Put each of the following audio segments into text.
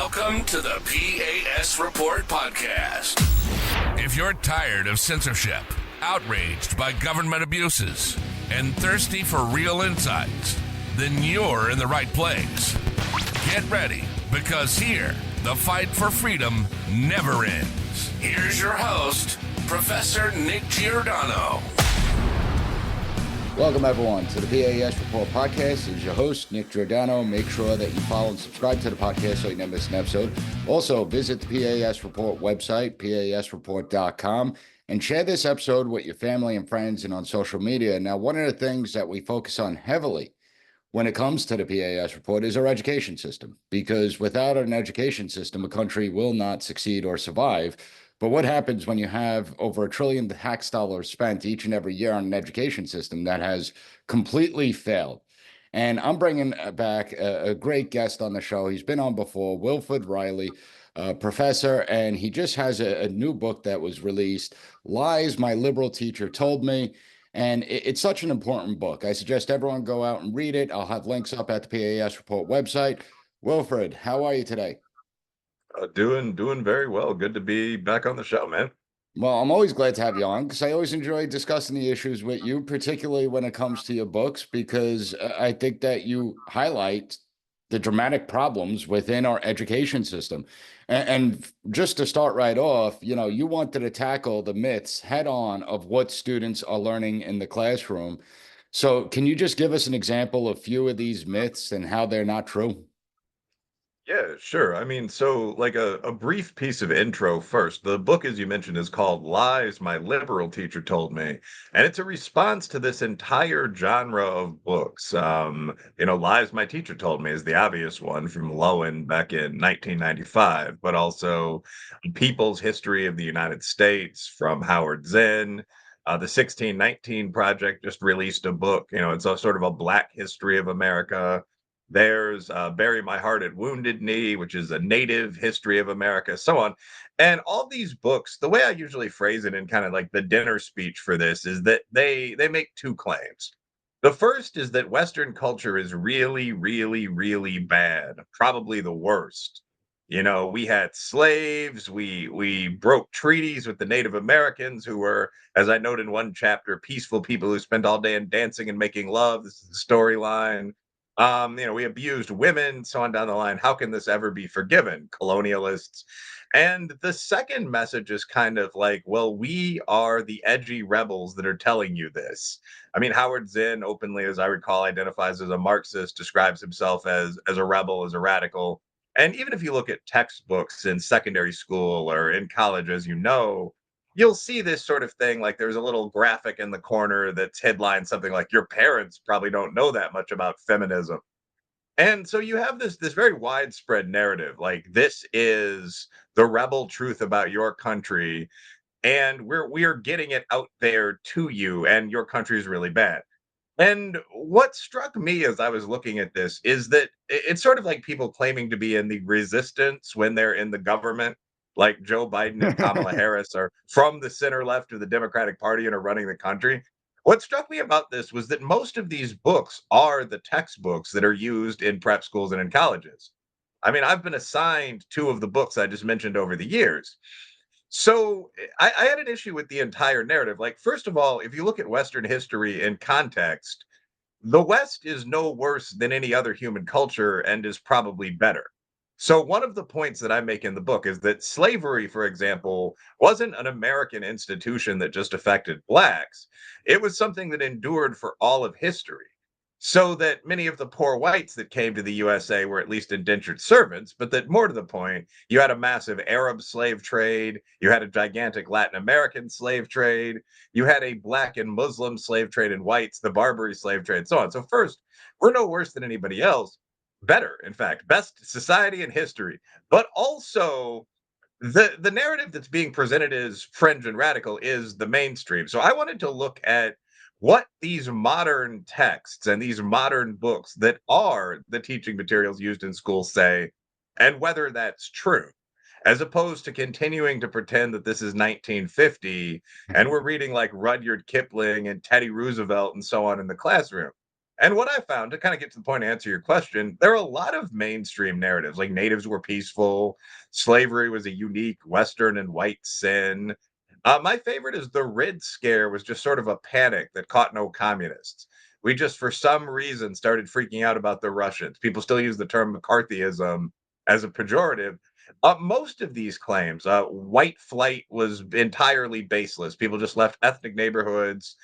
Welcome to the P.A.S. Report podcast. If you're tired of censorship, outraged by government abuses, and thirsty for real insights, then you're in the right place. Get ready, because here, the fight for freedom never ends. Here's your host, Professor Nick Giordano. Welcome, everyone, to the P.A.S. Report podcast. This is your host, Nick Giordano. Make sure that you follow and subscribe to the podcast so you never miss an episode. Also, visit the P.A.S. Report website, pasreport.com, and share this episode with your family and friends and on social media. Now, one of the things that we focus on heavily when it comes to the PAS report is our education system, because without an education system, a country will not succeed or survive. But what happens when you have over $1 trillion tax dollars spent each and every year on an education system that has completely failed? And I'm bringing back a great guest on the show. He's been on before, Wilfred Reilly, professor, and he just has a new book that was released, Lies My Liberal Teacher Told Me. And it's such an important book. I suggest everyone go out and read it. I'll have links up at the PAS Report website. Wilfred, how are you today? Doing very well. Good to be back on the show, man. Well, I'm always glad to have you on because I always enjoy discussing the issues with you, particularly when it comes to your books, because I think that you highlight the dramatic problems within our education system. And just to start right off, you wanted to tackle the myths head on of what students are learning in the classroom. So can you just give us an example of a few of these myths and how they're not true? Yeah, sure. I mean, so like a brief piece of intro first. The book, as you mentioned, is called Lies My Liberal Teacher Told Me. And it's a response to this entire genre of books. Lies My Teacher Told Me is the obvious one from Lowen back in 1995, but also People's History of the United States from Howard Zinn. The 1619 Project just released a book. It's a sort of a Black history of America. There's Bury My Heart at Wounded Knee, which is a native history of America, so on. And all these books, the way I usually phrase it in kind of like the dinner speech for this is that they make two claims. The first is that Western culture is really, really, really bad, probably the worst. We had slaves, we broke treaties with the Native Americans who were, as I note in one chapter, peaceful people who spent all day in dancing and making love. This is the storyline. We abused women, so on down the line. How can this ever be forgiven? Colonialists. And the second message is kind of like, well, we are the edgy rebels that are telling you this. I mean, Howard Zinn openly, as I recall, identifies as a Marxist, describes himself as a rebel, as a radical. And even if you look at textbooks in secondary school or in college, as you know, you'll see this sort of thing. Like there's a little graphic in the corner that's headlined something like, your parents probably don't know that much about feminism. And so you have this very widespread narrative, like this is the rebel truth about your country, and we are getting it out there to you, and your country is really bad. And what struck me as I was looking at this is that it's sort of like people claiming to be in the resistance when they're in the government, like Joe Biden and Kamala Harris are from the center left of the Democratic Party and are running the country. What struck me about this was that most of these books are the textbooks that are used in prep schools and in colleges. I mean, I've been assigned two of the books I just mentioned over the years. So I had an issue with the entire narrative. Like, first of all, if you look at Western history in context, the West is no worse than any other human culture and is probably better. So, one of the points that I make in the book is that slavery, for example, wasn't an American institution that just affected Blacks. It was something that endured for all of history. So that many of the poor whites that came to the USA were at least indentured servants, but that more to the point, you had a massive Arab slave trade, you had a gigantic Latin American slave trade, you had a Black and Muslim slave trade in whites, the Barbary slave trade, so on. So, first, we're no worse than anybody else. Better, in fact, best society in history. But also, the narrative that's being presented as fringe and radical is the mainstream. So I wanted to look at what these modern texts and these modern books that are the teaching materials used in schools say, and whether that's true, as opposed to continuing to pretend that this is 1950 and we're reading like Rudyard Kipling and Teddy Roosevelt and so on in the classroom. And what I found, to kind of get to the point to answer your question, there are a lot of mainstream narratives, like natives were peaceful, slavery was a unique Western and white sin. My favorite is the Red Scare was just sort of a panic that caught no communists. We just, for some reason, started freaking out about the Russians. People still use the term McCarthyism as a pejorative. Most of these claims, white flight was entirely baseless. People just left ethnic neighborhoods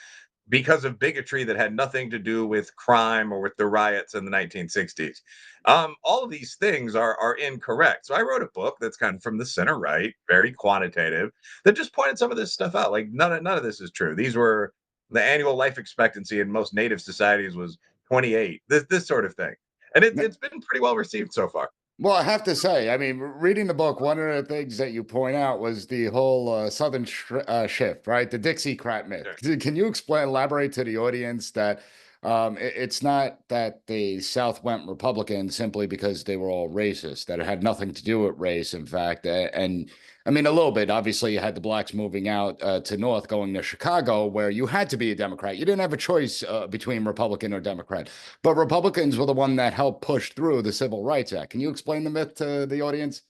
because of bigotry that had nothing to do with crime or with the riots in the 1960s. All of these things are incorrect. So I wrote a book that's kind of from the center right, very quantitative, that just pointed some of this stuff out. Like none of this is true. These were the annual life expectancy in most native societies was 28. This sort of thing, and it's been pretty well received so far. Well, I have to say, I mean, reading the book, one of the things that you point out was the whole Southern shift, right? The Dixiecrat myth. Sure. Can you explain, elaborate to the audience that it's not that the South went Republican simply because they were all racist, that it had nothing to do with race, in fact. And I mean, a little bit. Obviously, you had the blacks moving out to North, going to Chicago, where you had to be a Democrat. You didn't have a choice between Republican or Democrat. But Republicans were the one that helped push through the Civil Rights Act. Can you explain the myth to the audience?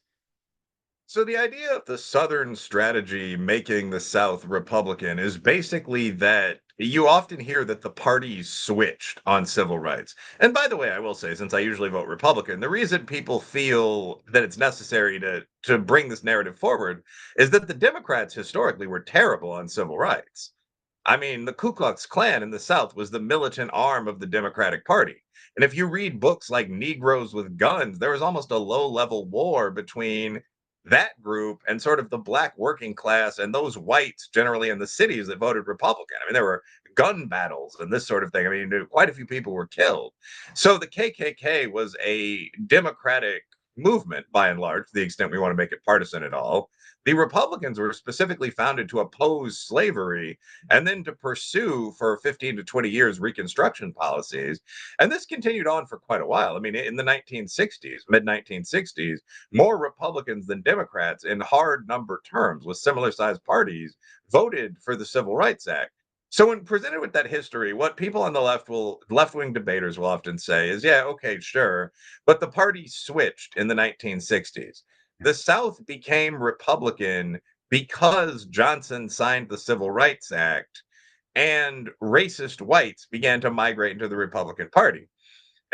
So the idea of the Southern strategy making the South Republican is basically that you often hear that the parties switched on civil rights. And by the way, I will say, since I usually vote Republican, the reason people feel that it's necessary to bring this narrative forward is that the Democrats historically were terrible on civil rights. I mean, the Ku Klux Klan in the South was the militant arm of the Democratic Party. And if you read books like Negroes with Guns, there was almost a low level war between that group and sort of the black working class and those whites generally in the cities that voted Republican. I mean, there were gun battles and this sort of thing. I mean, quite a few people were killed. So the KKK was a Democratic movement by and large, to the extent we want to make it partisan at all. The Republicans were specifically founded to oppose slavery and then to pursue for 15 to 20 years Reconstruction policies. And this continued on for quite a while. I mean, in the 1960s, mid 1960s, more Republicans than Democrats in hard number terms with similar sized parties voted for the Civil Rights Act. So when presented with that history, what people on the left wing debaters will often say is, yeah, okay, sure, but the party switched in the 1960s. The South became Republican because Johnson signed the Civil Rights Act and racist whites began to migrate into the Republican Party.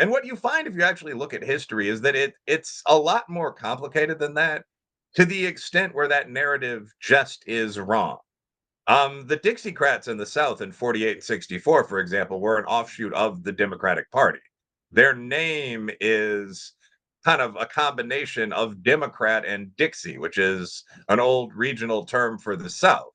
And what you find if you actually look at history is that it's a lot more complicated than that, to the extent where that narrative just is wrong. The Dixiecrats in the South in 48 and 64, for example, were an offshoot of the Democratic Party. Their name is kind of a combination of Democrat and Dixie, which is an old regional term for the South.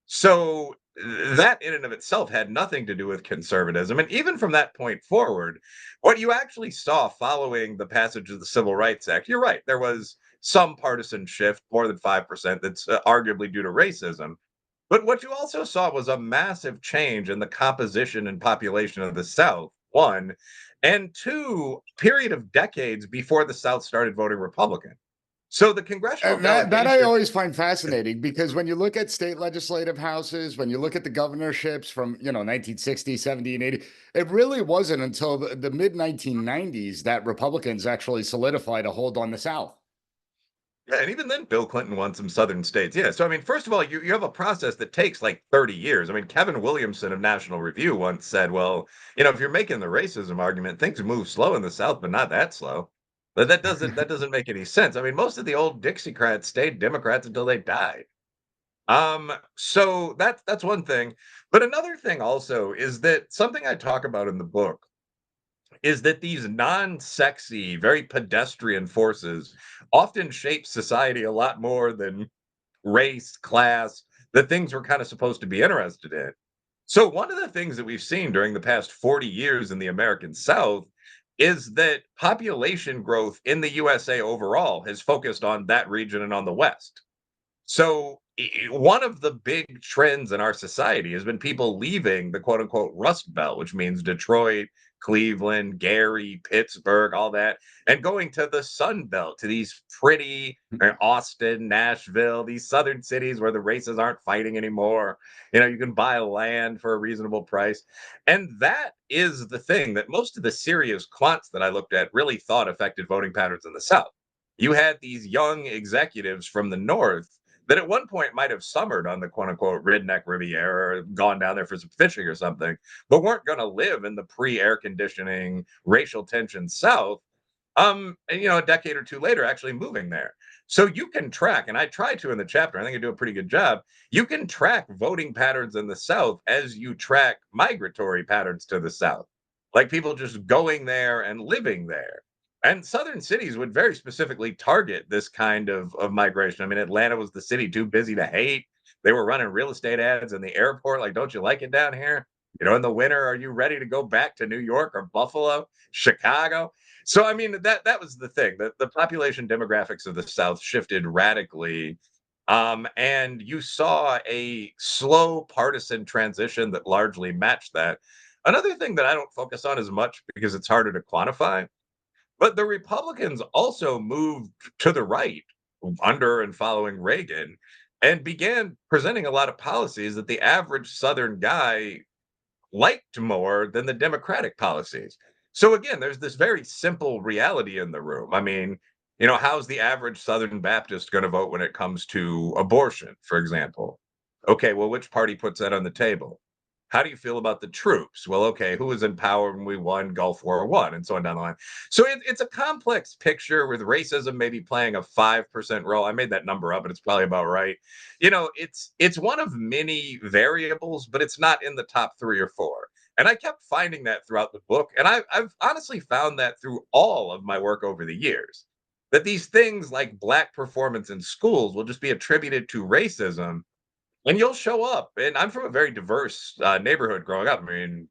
So that in and of itself had nothing to do with conservatism. And even from that point forward, what you actually saw following the passage of the Civil Rights Act, you're right, there was some partisan shift, more than 5%, that's arguably due to racism. But what you also saw was a massive change in the composition and population of the South, one, and two, period of decades before the South started voting Republican. So the congressional And that I delegation. always find fascinating because when you look at state legislative houses, when you look at the governorships from, 1960, 70, and 80, it really wasn't until the mid 1990s that Republicans actually solidified a hold on the South. Yeah, and even then, Bill Clinton won some southern states. Yeah. So, I mean, first of all, you have a process that takes like 30 years. I mean, Kevin Williamson of National Review once said, well, if you're making the racism argument, things move slow in the South, but not that slow. But that doesn't make any sense. I mean, most of the old Dixiecrats stayed Democrats until they died. So that's one thing. But another thing also is that something I talk about in the book is that these non-sexy, very pedestrian forces often shape society a lot more than race, class, the things we're kind of supposed to be interested in. So one of the things that we've seen during the past 40 years in the American South is that population growth in the USA overall has focused on that region and on the West. So one of the big trends in our society has been people leaving the quote unquote Rust Belt, which means Detroit, Cleveland, Gary, Pittsburgh, all that, and going to the Sun Belt, to these pretty Austin, Nashville, these southern cities where the races aren't fighting anymore. You can buy land for a reasonable price. And that is the thing that most of the serious quants that I looked at really thought affected voting patterns in the South. You had these young executives from the North that at one point might have summered on the quote unquote redneck Riviera, or gone down there for some fishing or something, but weren't going to live in the pre air conditioning, racial tension South. And a decade or two later, actually moving there. So you can track, and I try to in the chapter, I think I do a pretty good job. You can track voting patterns in the South as you track migratory patterns to the South, like people just going there and living there. And southern cities would very specifically target this kind of migration. I mean, Atlanta was the city too busy to hate. They were running real estate ads in the airport, like, don't you like it down here? In the winter, are you ready to go back to New York or Buffalo, Chicago? So I mean that was the thing. That the population demographics of the South shifted radically. And you saw a slow partisan transition that largely matched that. Another thing that I don't focus on as much because it's harder to quantify, but the Republicans also moved to the right under and following Reagan and began presenting a lot of policies that the average Southern guy liked more than the Democratic policies. So again, there's this very simple reality in the room. I mean, how's the average Southern Baptist going to vote when it comes to abortion, for example? Okay, well, which party puts that on the table? How do you feel about the troops? Well, okay, who was in power when we won Gulf War One, and so on down the line. So it's a complex picture with racism maybe playing a 5% role. I made that number up, but it's probably about right. It's one of many variables, but it's not in the top 3 or 4. And I kept finding that throughout the book, and I've honestly found that through all of my work over the years, that these things like black performance in schools will just be attributed to racism, and you'll show up. And I'm from a very diverse neighborhood growing up. I mean,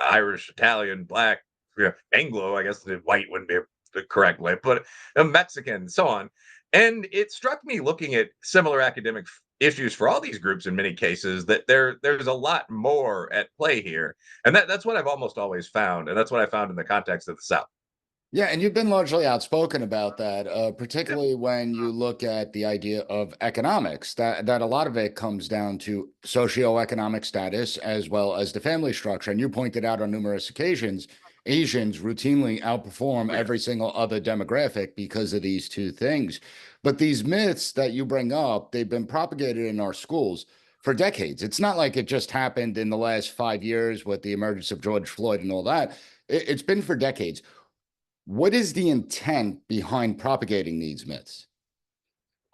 Irish, Italian, black, Anglo, I guess the white wouldn't be the correct way, but Mexican, so on. And it struck me looking at similar academic issues for all these groups in many cases that there's a lot more at play here. And that's what I've almost always found. And that's what I found in the context of the South. Yeah, and you've been largely outspoken about that, particularly when you look at the idea of economics. That a lot of it comes down to socioeconomic status as well as the family structure. And you pointed out on numerous occasions, Asians routinely outperform Oh, yeah. every single other demographic because of these two things. But these myths that you bring up, they've been propagated in our schools for decades. It's not like it just happened in the last 5 years with the emergence of George Floyd and all that. It's been for decades. What is the intent behind propagating these myths?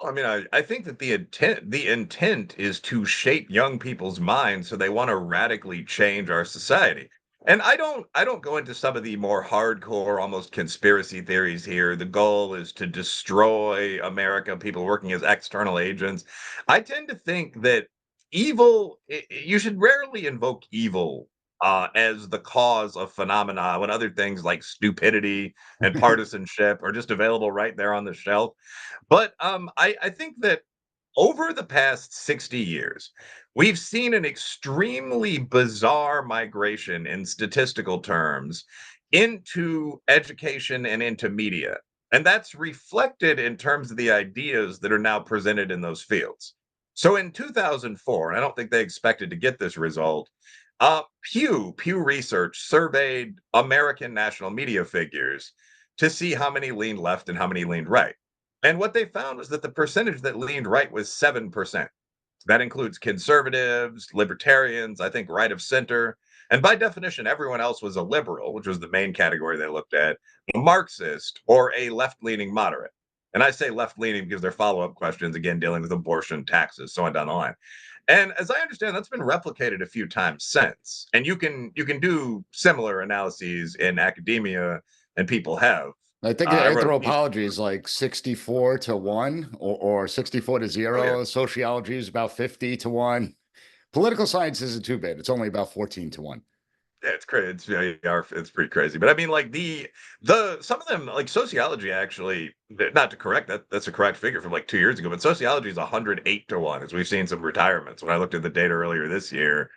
I mean, I think that the intent is to shape young people's minds so they want to radically change our society. And I don't go into some of the more hardcore, almost conspiracy theories here. The goal is to destroy America, people working as external agents. I tend to think that you should rarely invoke evil as the cause of phenomena when other things like stupidity and partisanship are just available right there on the shelf. But I think that over the past 60 years, we've seen an extremely bizarre migration in statistical terms into education and into media. And that's reflected in terms of the ideas that are now presented in those fields. So in 2004, and I don't think they expected to get this result, Pew Research surveyed American national media figures to see how many leaned left and how many leaned right. And what they found was that the percentage that leaned right was 7%. That includes conservatives, libertarians, I think right of center. And by definition, everyone else was a liberal, which was the main category they looked at, a Marxist, or a left leaning moderate. And I say left leaning because their follow up questions, again, dealing with abortion, taxes, so on down the line. And as I understand, that's been replicated a few times since. And you can do similar analyses in academia, and people have. I think I wrote a piece. anthropology is like 64 to 1 or 64 to Oh yeah, 0. Sociology is about 50 to 1. Political science isn't too bad. It's only about 14 to 1. yeah, it's crazy. It's pretty crazy. But I mean, like the some of them, like sociology, actually, not to correct that, that's a correct figure from like 2 years ago. But sociology is 108 to 1, as we've seen some retirements. When I looked at the data earlier this year,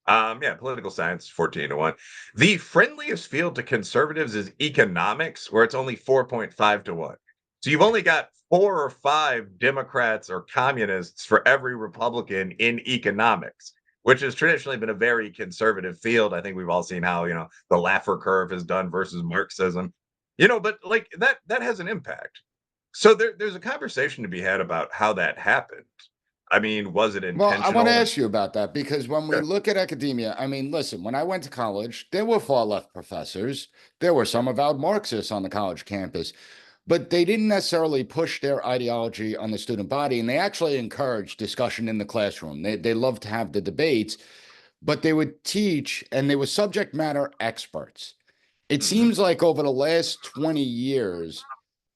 Yeah, political science, 14 to 1. The friendliest field to conservatives is economics, where it's only 4.5 to 1. So you've only got 4 or 5 Democrats or communists for every Republican in economics, which has traditionally been a very conservative field. I think we've all seen how, the Laffer curve is done versus Marxism. But like that has an impact. So there's a conversation to be had about how that happened. I mean, was it Well, I want to intentional? ask you about that because when we look at academia, I mean, listen, when I went to college, there were far left professors. There were some avowed Marxists on the college campus, but they didn't necessarily push their ideology on the student body. And they actually encouraged discussion in the classroom. They loved to have the debates, but they would teach and they were subject matter experts. It Mhm. seems like over the last 20 years,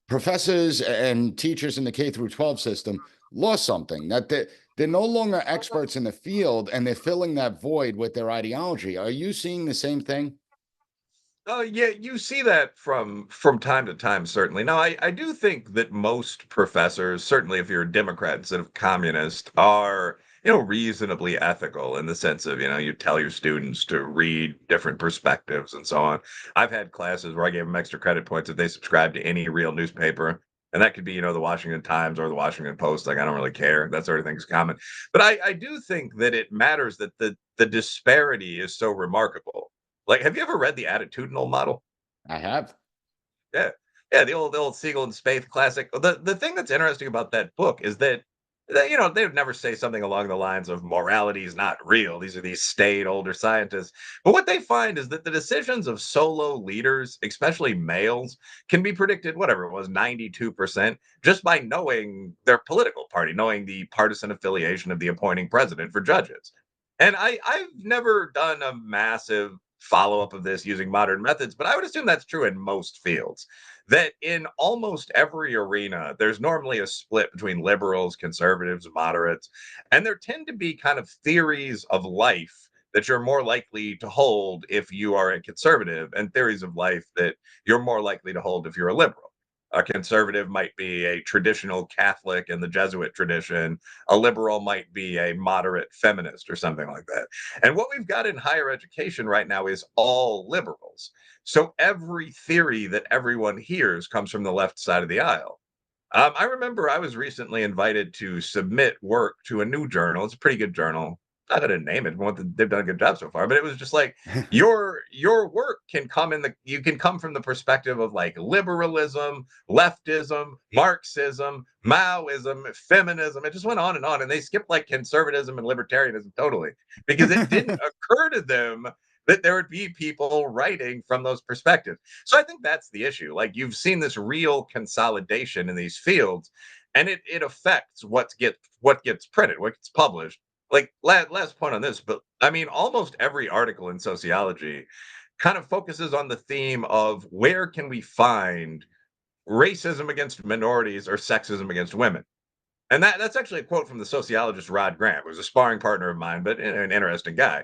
professors and teachers in the K through 12 system lost something that they're no longer experts in the field and they're filling that void with their ideology. Are you seeing the same thing? Oh, yeah, you see that from time to time, certainly. Now, I do think that most professors, certainly if you're a Democrat instead of communist, are, reasonably ethical in the sense of, you tell your students to read different perspectives and so on. I've had classes where I gave them extra credit points if they subscribe to any real newspaper. And that could be, the Washington Times or the Washington Post. Like, I don't really care. That sort of thing is common. But I do think that it matters that the disparity is so remarkable. Like, have you ever read the attitudinal model? I have. Yeah. Yeah, the old Siegel and Spaeth classic. The thing that's interesting about that book is that, they would never say something along the lines of morality is not real. These are these staid older scientists. But what they find is that the decisions of solo leaders, especially males, can be predicted, whatever it was, 92%, just by knowing their political party, knowing the partisan affiliation of the appointing president for judges. And I've never done a massive follow-up of this using modern methods, but I would assume that's true in most fields. That in almost every arena, there's normally a split between liberals, conservatives, moderates, and there tend to be kind of theories of life that you're more likely to hold if you are a conservative, and theories of life that you're more likely to hold if you're a liberal. A conservative might be a traditional Catholic in the Jesuit tradition. A liberal might be a moderate feminist or something like that. And what we've got in higher education right now is all liberals. So every theory that everyone hears comes from the left side of the aisle. I remember I was recently invited to submit work to a new journal. It's a pretty good journal. Not going to name it. They've done a good job so far, but it was just like your work can come you can come from the perspective of like liberalism, leftism, Marxism, Maoism, feminism. It just went on, and they skipped like conservatism and libertarianism totally because it didn't occur to them that there would be people writing from those perspectives. So I think that's the issue. Like you've seen this real consolidation in these fields, and it affects what gets printed, what gets published. Like last point on this, but I mean, almost every article in sociology kind of focuses on the theme of where can we find racism against minorities or sexism against women. And that's actually a quote from the sociologist Rod Grant, who was a sparring partner of mine, but an interesting guy.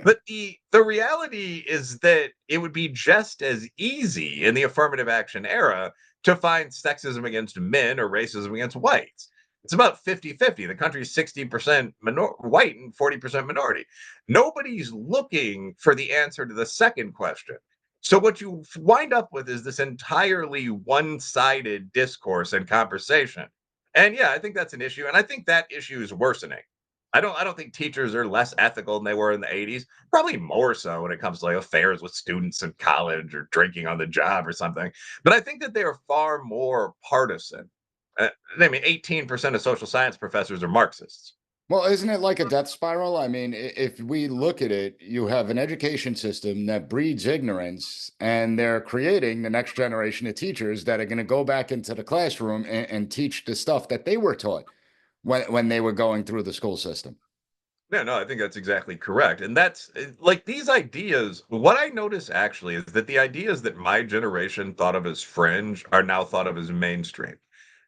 But the reality is that it would be just as easy in the affirmative action era to find sexism against men or racism against whites. It's about 50-50. The country's 60% white and 40% minority. Nobody's looking for the answer to the second question. So what you wind up with is this entirely one-sided discourse and conversation. And yeah, I think that's an issue. And I think that issue is worsening. I don't think teachers are less ethical than they were in the 80s. Probably more so when it comes to like affairs with students in college or drinking on the job or something. But I think that they are far more partisan. I mean, 18% of social science professors are Marxists. Well, isn't it like a death spiral? I mean, if we look at it, you have an education system that breeds ignorance, and they're creating the next generation of teachers that are going to go back into the classroom and teach the stuff that they were taught when they were going through the school system. No, I think that's exactly correct. And that's like these ideas. What I notice actually is that the ideas that my generation thought of as fringe are now thought of as mainstream.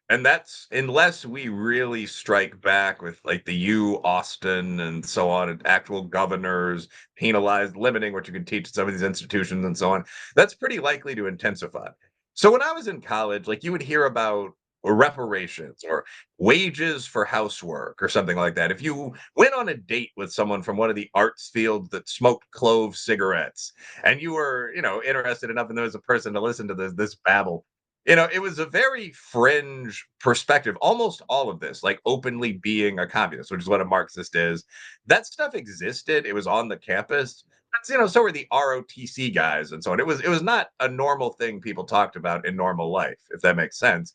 And that's unless we really strike back with like the U Austin and so on, and actual governors penalized, limiting what you can teach at some of these institutions and so on. That's pretty likely to intensify. So when I was in college, like you would hear about or reparations or wages for housework or something like that. If you went on a date with someone from one of the arts fields that smoked clove cigarettes and you were, interested enough in them as a person to listen to this babble, it was a very fringe perspective. Almost all of this, like openly being a communist, which is what a Marxist is, that stuff existed. It was on the campus. So were the ROTC guys and so on. It was not a normal thing people talked about in normal life, if that makes sense.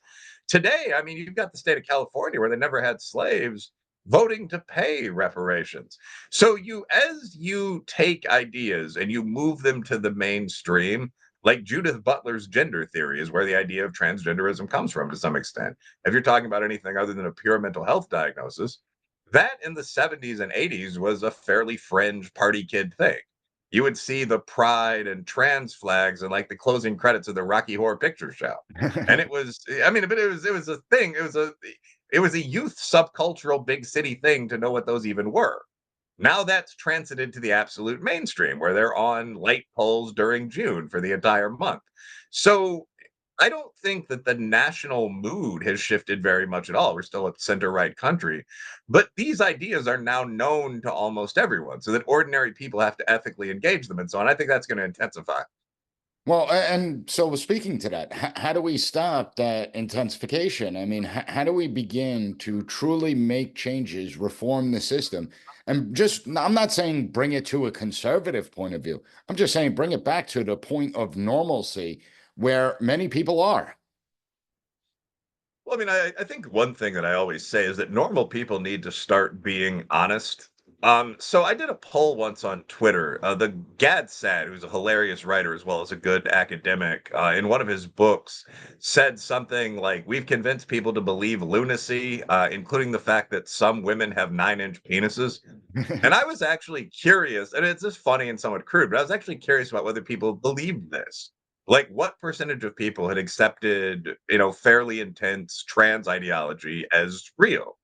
Today, I mean, you've got the state of California where they never had slaves voting to pay reparations. So as you take ideas and you move them to the mainstream, like Judith Butler's gender theory is where the idea of transgenderism comes from to some extent. If you're talking about anything other than a pure mental health diagnosis, that in the 70s and 80s was a fairly fringe party kid thing. You would see the pride and trans flags and like the closing credits of the Rocky Horror Picture Show. And but it was a thing. It was a youth subcultural big city thing to know what those even were. Now that's transited to the absolute mainstream where they're on light poles during June for the entire month. So I don't think that the national mood has shifted very much at all. We're still a center right country, but these ideas are now known to almost everyone so that ordinary people have to ethically engage them and so on. I think that's going to intensify. Well, and so speaking to that, how do we stop that intensification? I mean, how do we begin to truly make changes, reform the system? And I'm not saying bring it to a conservative point of view. I'm just saying bring it back to the point of normalcy where many people are. Well, I mean, I think one thing that I always say is that normal people need to start being honest. So I did a poll once on Twitter. The Gad Sad, who's a hilarious writer as well as a good academic, in one of his books, said something like, "We've convinced people to believe lunacy, including the fact that some women have 9-inch penises." And I was actually curious, and it's just funny and somewhat crude, but I was actually curious about whether people believed this. Like, what percentage of people had accepted, fairly intense trans ideology as real?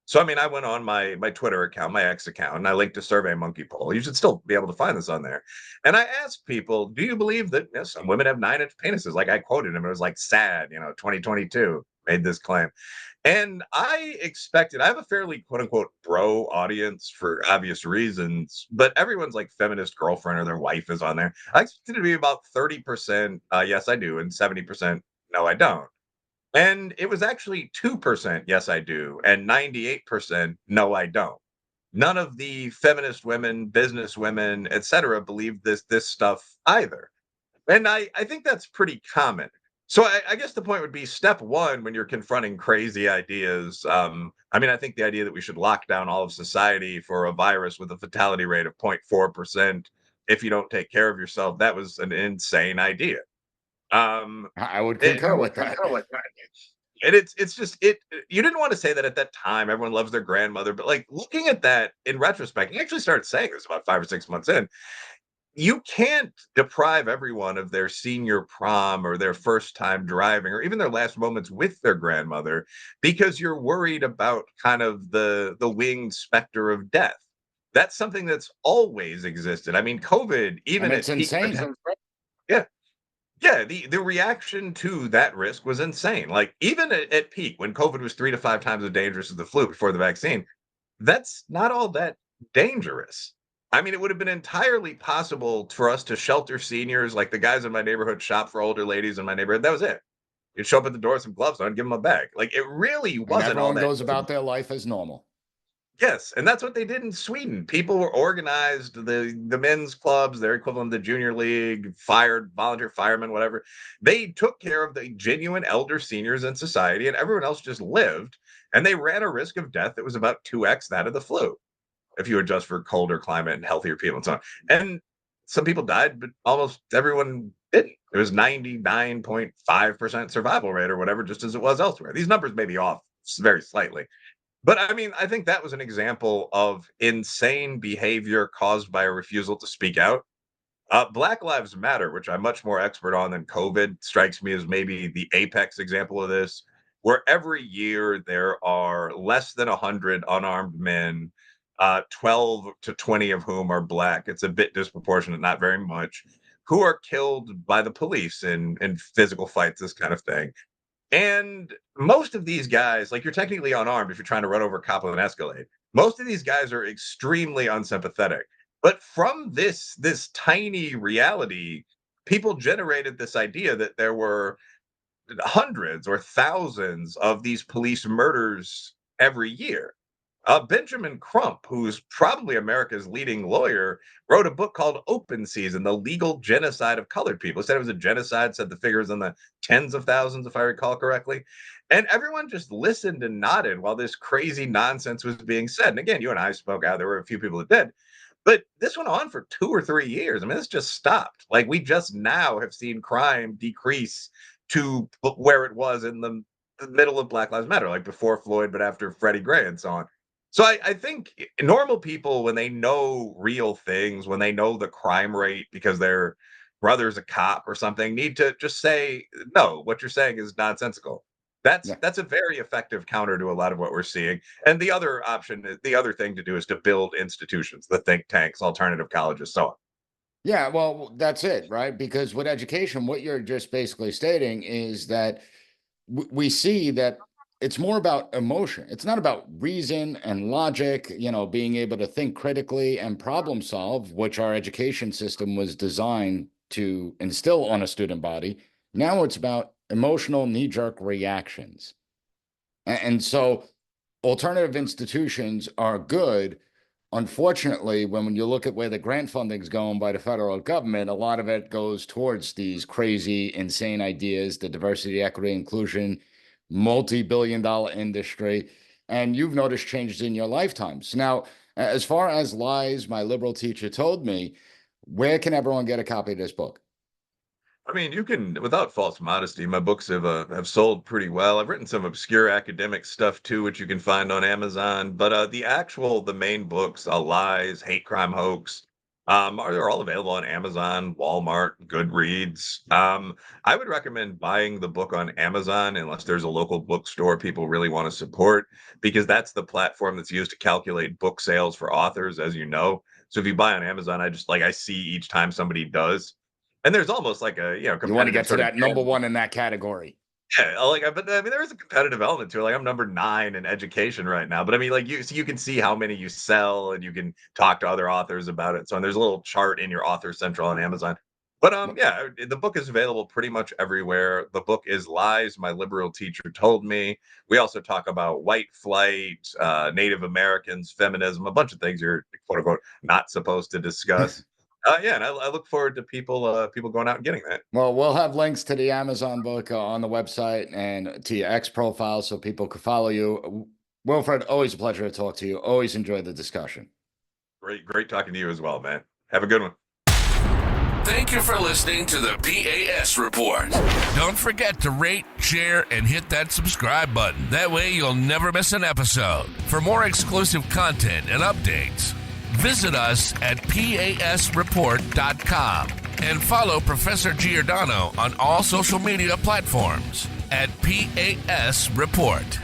So, I mean, I went on my Twitter account, my X account, and I linked a SurveyMonkey poll. You should still be able to find this on there. And I asked people, do you believe that some women have 9-inch penises? Like I quoted him, it was like sad, 2022 made this claim. And I have a fairly quote unquote bro audience for obvious reasons, but everyone's like feminist girlfriend or their wife is on there. I expected it to be about 30%, yes, I do, and 70%, no, I don't. And it was actually 2%, yes, I do, and 98%, no, I don't. None of the feminist women, business women, etc., believe this stuff either. And I think that's pretty common. So I guess the point would be step one when you're confronting crazy ideas. I mean, I think the idea that we should lock down all of society for a virus with a fatality rate of 0.4% if you don't take care of yourself, that was an insane idea. Um, I would I concur would with that. concur with that. And it's just it you didn't want to say that at that time. Everyone loves their grandmother, but like looking at that in retrospect, you actually started saying this about 5 or 6 months in. You can't deprive everyone of their senior prom or their first time driving or even their last moments with their grandmother because you're worried about kind of the winged specter of death. That's something that's always existed. I mean, COVID, And even it's at peak, insane. yeah, yeah, the reaction to that risk was insane. Like even at peak, when COVID was 3 to 5 times as dangerous as the flu before the vaccine, that's not all that dangerous. I mean, it would have been entirely possible for us to shelter seniors, like the guys in my neighborhood shop for older ladies in my neighborhood. That was it. You'd show up at the door with some gloves on, give them a bag. Like it really And wasn't all everyone that. goes about their life as normal. Yes, and that's what they did in Sweden. People were organized, the men's clubs, their equivalent of the junior league, fired volunteer firemen, whatever. They took care of the genuine elder seniors in society, and everyone else just lived. And they ran a risk of death that was about 2x that of the flu, if you adjust for colder climate and healthier people and so on. And some people died, but almost everyone didn't. It was 99.5% survival rate or whatever, just as it was elsewhere. These numbers may be off very slightly. But I mean, I think that was an example of insane behavior caused by a refusal to speak out. Black Lives Matter, which I'm much more expert on than COVID, strikes me as maybe the apex example of this, where every year there are less than 100 unarmed men, 12 to 20 of whom are black. It's a bit disproportionate, not very much, who are killed by the police in physical fights, this kind of thing. And most of these guys, like, you're technically unarmed if you're trying to run over a cop with an Escalade. Most of these guys are extremely unsympathetic. But from this tiny reality, people generated this idea that there were hundreds or thousands of these police murders every year. Benjamin Crump, who's probably America's leading lawyer, wrote a book called Open Season, The Legal Genocide of Colored People. He said it was a genocide, said the figures in the tens of thousands, if I recall correctly. And everyone just listened and nodded while this crazy nonsense was being said. And again, you and I spoke out. There were a few people that did. But this went on for 2 or 3 years. I mean, this just stopped. Like, we just now have seen crime decrease to where it was in the middle of Black Lives Matter, like before Floyd, but after Freddie Gray and so on. So I think normal people, when they know real things, when they know the crime rate because their brother's a cop or something, need to just say, no, what you're saying is nonsensical. Yeah. That's a very effective counter to a lot of what we're seeing. And the other option, the other thing to do is to build institutions, the think tanks, alternative colleges, so on. Yeah, well, that's it, right? Because with education, what you're just basically stating is that we see that it's more about emotion. It's not about reason and logic, being able to think critically and problem solve, which our education system was designed to instill on a student body. Now it's about emotional knee-jerk reactions. And so alternative institutions are good. Unfortunately, when you look at where the grant funding is going by the federal government, a lot of it goes towards these crazy, insane ideas, the diversity, equity, inclusion, multi-billion-dollar industry. And you've noticed changes in your lifetimes. Now, as far as lies my liberal teacher told me, where can everyone get a copy of this book? I mean, you can, without false modesty, my books have sold pretty well. I've written some obscure academic stuff too, which you can find on Amazon. But the main books, Lies, Hate Crime Hoax, they're all available on Amazon, Walmart, Goodreads. I would recommend buying the book on Amazon unless there's a local bookstore people really want to support, because that's the platform that's used to calculate book sales for authors, as you know. So if you buy on Amazon, I see each time somebody does. And there's almost like a, You want to competitive get to sort of that number one in that category. yeah, but I mean, there is a competitive element to it. Like, I'm number 9 in education right now, but I mean, like, you can see how many you sell, and you can talk to other authors about it. So, and there's a little chart in your Author Central on Amazon. But yeah, the book is available pretty much everywhere. The book is Lies My Liberal Teacher Told Me. We also talk about white flight, Native Americans, feminism, a bunch of things you're quote unquote not supposed to discuss. Yeah, and I look forward to people going out and getting that. Well, we'll have links to the Amazon book on the website and to your X profile so people can follow you. Wilfred, always a pleasure to talk to you. Always enjoy the discussion. Great talking to you as well, man. Have a good one. Thank you for listening to the P.A.S. Report. Don't forget to rate, share, and hit that subscribe button. That way you'll never miss an episode. For more exclusive content and updates, visit us at PASreport.com and follow Professor Giordano on all social media platforms at PAS Report.